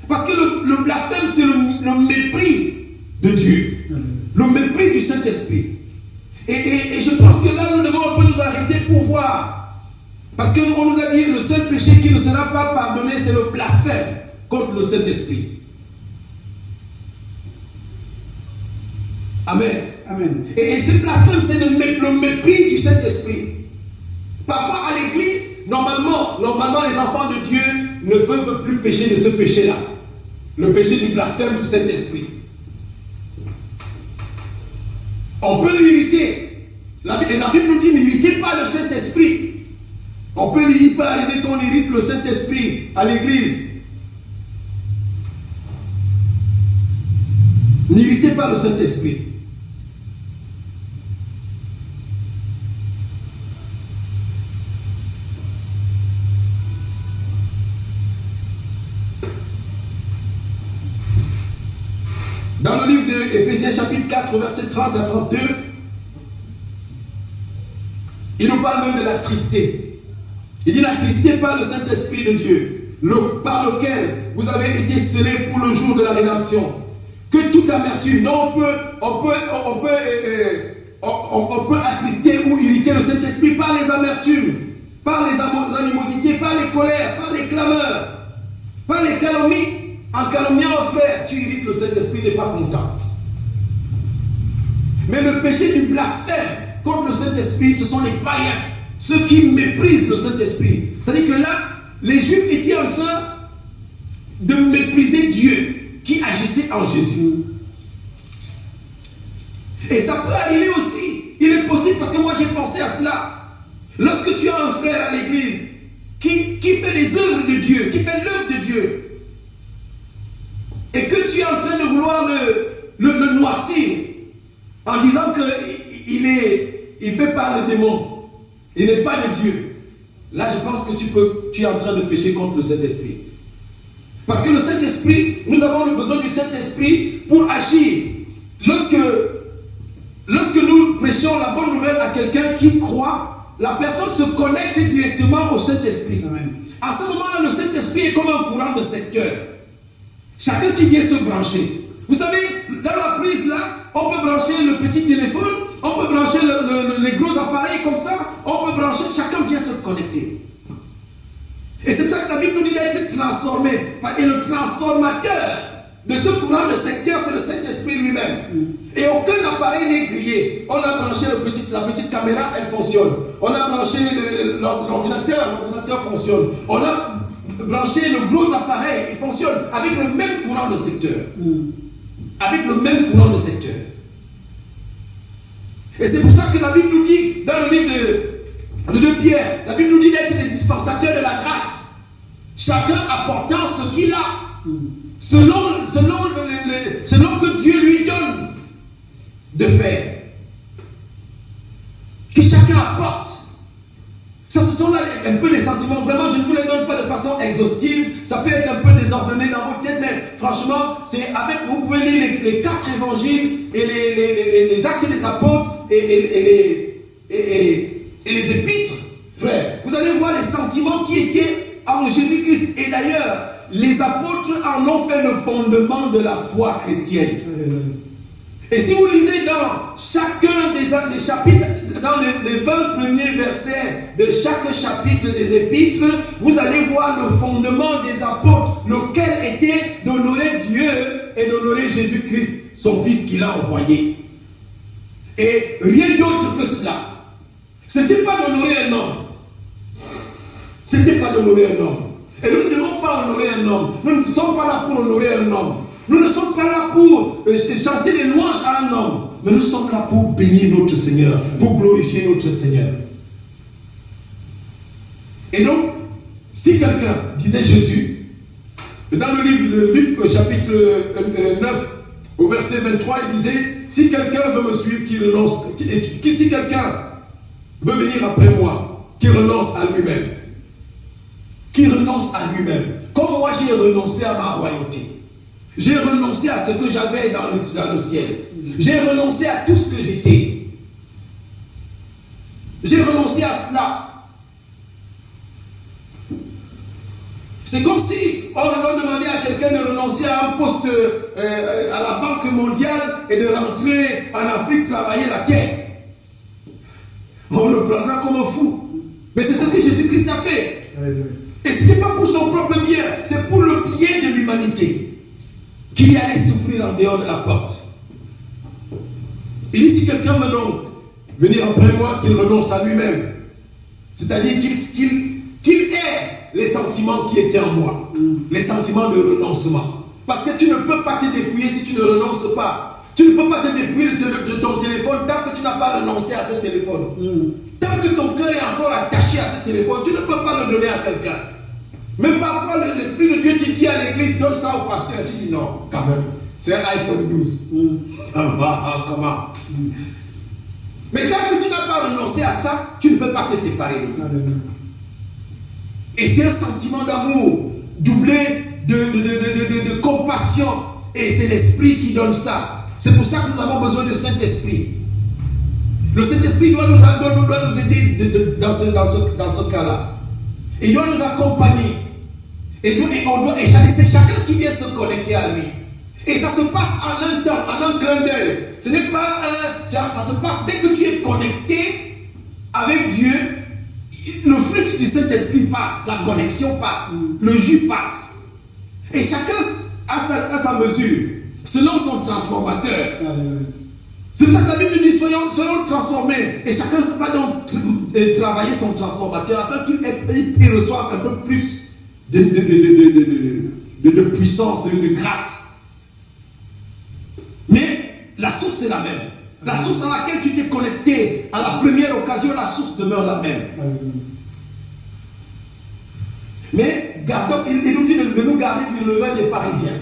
Parce que le blasphème, c'est le mépris de Dieu. Le mépris du Saint-Esprit. Et je pense que là, nous devons un peu nous arrêter pour voir. Parce qu'on nous a dit, le seul péché qui ne sera pas pardonné, c'est le blasphème contre le Saint-Esprit. Amen. Amen. Et ce blasphème, c'est le mépris du Saint-Esprit. Parfois à l'église, normalement, les enfants de Dieu ne peuvent plus pécher de ce péché-là. Le péché du blasphème du Saint-Esprit. On peut l'irriter. La Bible nous dit, n'irritez pas le Saint-Esprit. On peut pas arriver qu'on irrite le Saint-Esprit à l'église. N'irritez pas le Saint-Esprit. Dans le livre d'Éphésiens chapitre 4, verset 30 à 32, il nous parle même de la tristesse. Il dit, n'attristez pas le Saint-Esprit de Dieu, par lequel vous avez été scellés pour le jour de la rédemption. Que toute amertume, non, on peut attrister ou irriter le Saint-Esprit par les par les animosités, par les colères, par les clameurs, par les calomnies. En calomniant un frère, tu irrites le Saint-Esprit, n'est pas content. Mais le péché du blasphème contre le Saint-Esprit, ce sont les païens, ceux qui méprisent le Saint-Esprit. C'est-à-dire que là, les Juifs étaient en train de mépriser Dieu qui agissait en Jésus. Et ça peut arriver aussi. Il est possible, parce que moi j'ai pensé à cela. Lorsque tu as un frère à l'église qui fait les œuvres de Dieu, qui fait l'œuvre de Dieu, et que tu es en train de vouloir le noircir en disant qu'il fait par le démon, il n'est pas de Dieu. Là, je pense que tu es en train de pécher contre le Saint-Esprit. Parce que le Saint-Esprit, nous avons besoin du Saint-Esprit pour agir. Lorsque nous prêchons la bonne nouvelle à quelqu'un qui croit, la personne se connecte directement au Saint-Esprit. À ce moment-là, le Saint-Esprit est comme un courant de secteur. Chacun qui vient se brancher. Vous savez, dans la prise là, on peut brancher le petit téléphone, on peut brancher les gros appareils comme ça, on peut brancher, chacun vient se connecter. Et c'est ça que la Bible nous dit d'être transformé. Et le transformateur de ce courant de secteur, c'est le Saint-Esprit lui-même. Et aucun appareil n'est grillé. On a branché la petite caméra, elle fonctionne. On a branché l'ordinateur fonctionne. On a branché le gros appareil, il fonctionne avec le même courant de secteur. Avec le même courant de secteur. Et c'est pour ça que la Bible nous dit, dans le livre de Pierre, la Bible nous dit d'être des dispensateurs de la grâce. Chacun apportant ce qu'il a. Selon que Dieu lui donne de faire. Que chacun apporte. Ça, ce sont là un peu les sentiments. Vraiment, je ne vous les donne pas de façon exhaustive. Ça peut être un peu désordonné dans votre tête, mais franchement, vous pouvez lire les 4 évangiles et les actes des apôtres et les épîtres, frère. Vous allez voir les sentiments qui étaient en Jésus-Christ. Et d'ailleurs, les apôtres en ont fait le fondement de la foi chrétienne. Et si vous lisez dans chacun des chapitres, dans les 20 premiers versets de chaque chapitre des épîtres, vous allez voir le fondement des apôtres, lequel était d'honorer Dieu et d'honorer Jésus-Christ, son Fils qu'il a envoyé. Et rien d'autre que cela. Ce n'était pas d'honorer un homme. Ce n'était pas d'honorer un homme. Et nous ne devons pas honorer un homme. Nous ne sommes pas là pour honorer un homme. Nous ne sommes pas là pour chanter les louanges à un homme, mais nous sommes là pour bénir notre Seigneur, pour glorifier notre Seigneur. Et donc, si quelqu'un, disait Jésus, dans le livre de Luc, chapitre 9, au verset 23, il disait, si quelqu'un veut me suivre, qu'il renonce, si quelqu'un veut venir après moi, qu'il renonce à lui-même. Qu'il renonce à lui-même. Comme moi j'ai renoncé à ma royauté. J'ai renoncé à ce que j'avais dans le ciel. J'ai renoncé à tout ce que j'étais. J'ai renoncé à cela. C'est comme si on demandait à quelqu'un de renoncer à un poste à la Banque mondiale et de rentrer en Afrique travailler la terre. On le prendra comme un fou. Mais c'est ce que Jésus-Christ a fait. Et ce n'était pas pour son propre bien, c'est pour le bien de l'humanité qu'il allait souffrir en dehors de la porte. Il dit, si quelqu'un veut donc venir après moi, qu'il renonce à lui-même. C'est-à-dire qu'il ait les sentiments qui étaient en moi. Les sentiments de renoncement. Parce que tu ne peux pas te dépouiller si tu ne renonces pas. Tu ne peux pas te dépouiller de ton téléphone tant que tu n'as pas renoncé à ce téléphone. Tant que ton cœur est encore attaché à ce téléphone, tu ne peux pas le donner à quelqu'un. Même parfois, l'Esprit de Dieu te dit à l'église, donne ça au pasteur. Tu dis non, quand même. C'est un iPhone 12. Comment? Mais tant que tu n'as pas renoncé à ça, tu ne peux pas te séparer de lui. Et c'est un sentiment d'amour, doublé de compassion. Et c'est l'Esprit qui donne ça. C'est pour ça que nous avons besoin du Saint-Esprit. Le Saint-Esprit doit nous aider dans ce cas-là. Il doit nous accompagner. Et c'est chacun qui vient se connecter à lui. Et ça se passe en un temps, en un clin d'œil. Ce n'est pas ça se passe dès que tu es connecté avec Dieu. le flux du Saint-Esprit passe, la connexion passe, le jus passe. Et chacun a sa mesure, selon son transformateur. C'est pour ça que la Bible dit soyons transformés. Et chacun va donc travailler son transformateur afin qu'il reçoive un peu plus de puissance, de grâce. Mais la source est la même. La source à laquelle tu t'es connecté à la première occasion, la source demeure la même. Mais il nous dit de nous garder du levain des pharisiens.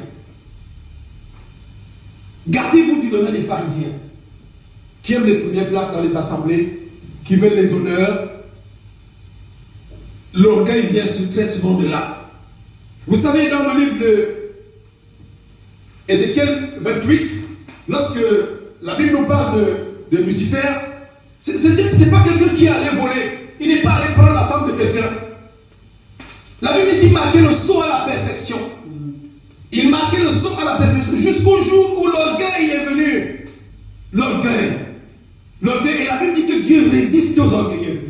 Gardez-vous du levain des pharisiens qui aiment les premières places dans les assemblées, qui veulent les honneurs. L'orgueil vient très souvent de là. Vous savez, dans le livre de Ézéchiel 28, lorsque la Bible nous parle de Lucifer, c'est pas quelqu'un qui est allé voler. Il n'est pas allé prendre la femme de quelqu'un. La Bible dit marquer le saut à la perfection. Il marquait le saut à la perfection jusqu'au jour où l'orgueil est venu. L'orgueil. Et la Bible dit que Dieu résiste aux orgueilleux.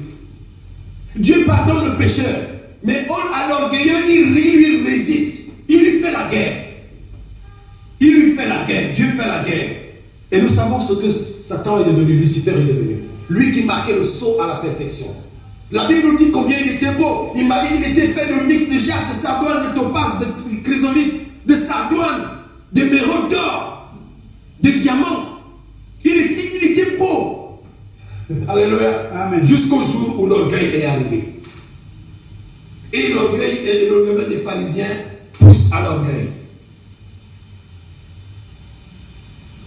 Dieu pardonne le pécheur. Mais à l'orgueilleux, il lui résiste. Il lui fait la guerre. Dieu fait la guerre. Et nous savons ce que Satan est devenu, Lucifer est devenu. Lui qui marquait le saut à la perfection. La Bible nous dit combien il était beau. Il m'a dit qu'il était fait de mix de jaspe, de sardoine, de topaz, de chrysolite, de sardoine, d'émeraude d'or, de diamants. Il était beau. Alléluia. Amen. Jusqu'au jour où l'orgueil est arrivé. Et l'orgueil et le levain des pharisiens poussent à l'orgueil.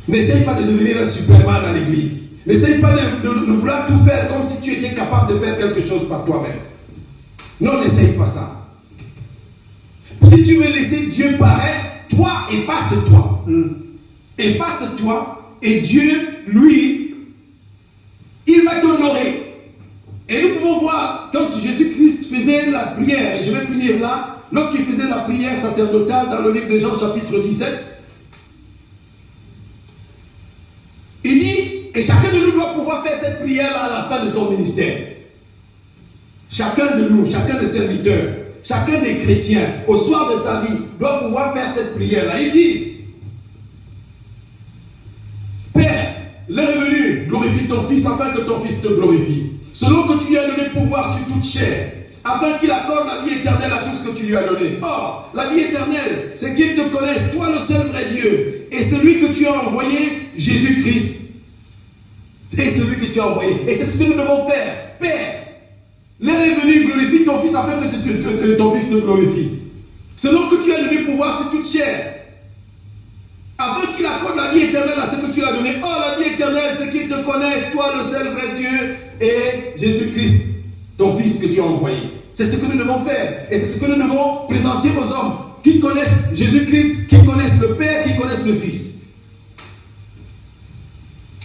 N'essaye pas de devenir un Superman dans l'église. N'essaye pas de vouloir tout faire comme si tu étais capable de faire quelque chose par toi-même. Non, n'essaye pas ça. Si tu veux laisser Dieu paraître, toi, efface-toi. Efface-toi et Dieu, lui, il va t'honorer. Et nous pouvons voir, quand Jésus-Christ faisait la prière, et je vais finir là, lorsqu'il faisait la prière sacerdotale dans le livre de Jean chapitre 17, il dit, et chacun de nous doit pouvoir faire cette prière-là à la fin de son ministère. Chacun de nous, chacun des serviteurs, chacun des chrétiens, au soir de sa vie, doit pouvoir faire cette prière-là. Il dit, Père, l'heure est venue, glorifie ton Fils afin que ton Fils te glorifie. Selon que tu lui as donné pouvoir sur toute chair, afin qu'il accorde la vie éternelle à tout ce que tu lui as donné. Or, la vie éternelle, c'est qu'il te connaisse, toi le seul vrai Dieu, et celui que tu as envoyé, Jésus-Christ. Et celui que tu as envoyé. Et c'est ce que nous devons faire. Père, l'heure est venue, glorifie ton Fils afin que ton Fils te glorifie. Selon que tu as donné pouvoir sur toute chair, afin qu'il accorde la vie éternelle à ce que tu as donné. Oh, la vie éternelle, c'est qu'il te connaisse, toi le seul vrai Dieu, et Jésus-Christ, ton Fils que tu as envoyé. C'est ce que nous devons faire. Et c'est ce que nous devons présenter aux hommes qui connaissent Jésus-Christ, qui connaissent le Père, qui connaissent le Fils.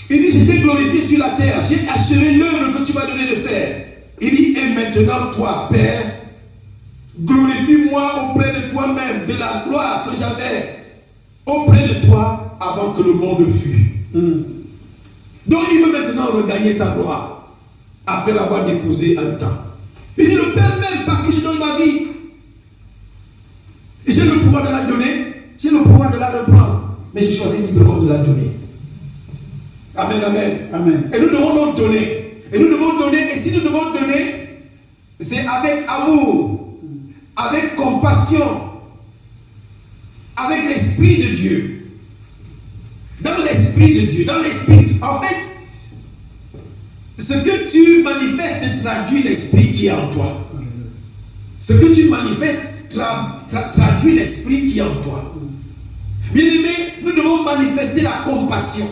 Il dit, je t'ai glorifié sur la terre, j'ai achevé l'œuvre que tu m'as donné de faire. Il dit, et maintenant, toi, Père, glorifie-moi auprès de toi-même, de la gloire que j'avais auprès de toi avant que le monde fût. Donc, il veut maintenant regagner sa gloire après l'avoir déposé un temps. Il dit, le Père même, parce que je donne ma vie, j'ai le pouvoir de la donner, j'ai le pouvoir de la reprendre, mais j'ai choisi librement de la donner. Amen, amen, amen. Et nous devons donc donner. Et nous devons donner. Et si nous devons donner, c'est avec amour, avec compassion, avec l'Esprit de Dieu. Dans l'Esprit de Dieu. Dans l'Esprit. En fait, ce que tu manifestes traduit l'Esprit qui est en toi. Ce que tu manifestes traduit l'Esprit qui est en toi. Bien-aimés, nous devons manifester la compassion.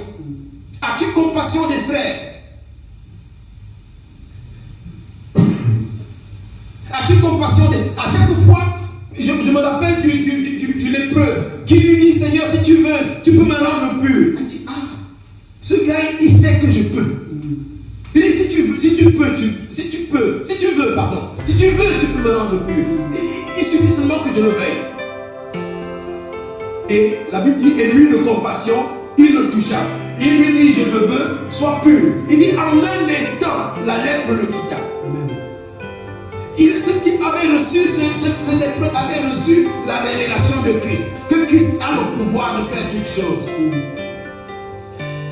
As-tu compassion des frères? As-tu compassion des... À chaque fois, je me rappelle du lépreux qui lui dit, Seigneur, si tu veux, tu peux me rendre pur. Il dit, ce gars, il sait que je peux. Il dit, si tu veux, si tu veux, tu peux me rendre pur. Il suffit seulement que je le veuille. Et la Bible dit, ému de compassion, il le toucha. Il lui dit, je le veux, sois pur. Il dit, en un instant, la lèpre le quitta. Ce type avait reçu, cet épreuve avait reçu la révélation de Christ. Que Christ a le pouvoir de faire toutes choses.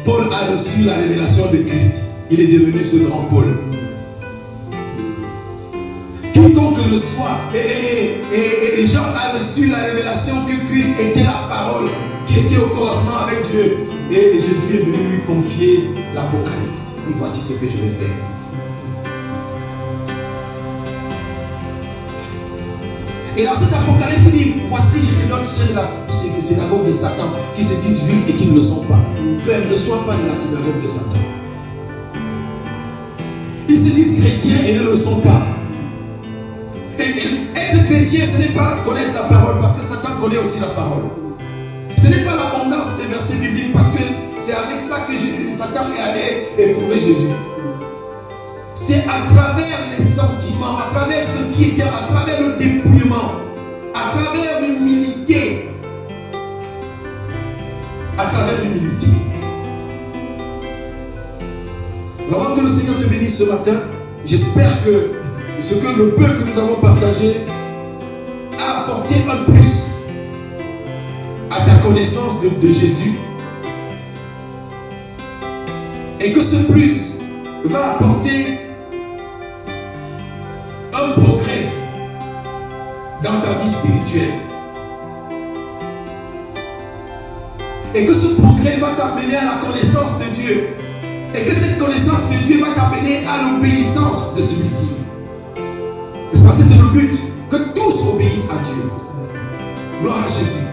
Paul a reçu la révélation de Christ. Il est devenu ce grand Paul. Quiconque reçoit, et Jean a reçu la révélation que Christ était la parole qui était au commencement avec Dieu. Et Jésus est venu lui confier l'Apocalypse. Et voici ce que je vais faire. Et dans cet Apocalypse, il dit, voici, je te donne ceux de la synagogue de Satan qui se disent juifs et qui ne le sont pas. Frère, ne sois pas de la synagogue de Satan. Ils se disent chrétiens et ne le sont pas. Et être chrétien, ce n'est pas connaître la parole, parce que Satan connaît aussi la parole. Ce n'est pas l'abondance des versets bibliques, parce que c'est avec ça que Satan est allé éprouver Jésus. C'est à travers les sentiments, à travers ce qui était, à travers le dépouillement, à travers l'humilité. À travers l'humilité. Vraiment que le Seigneur te bénisse ce matin. J'espère que ce que le peu que nous avons partagé a apporté un plus à ta connaissance de Jésus. Et que ce plus va apporter un progrès dans ta vie spirituelle. Et que ce progrès va t'amener à la connaissance de Dieu. Et que cette connaissance de Dieu va t'amener à l'obéissance de celui-ci. N'est-ce pas? C'est le but. Que tous obéissent à Dieu. Gloire à Jésus.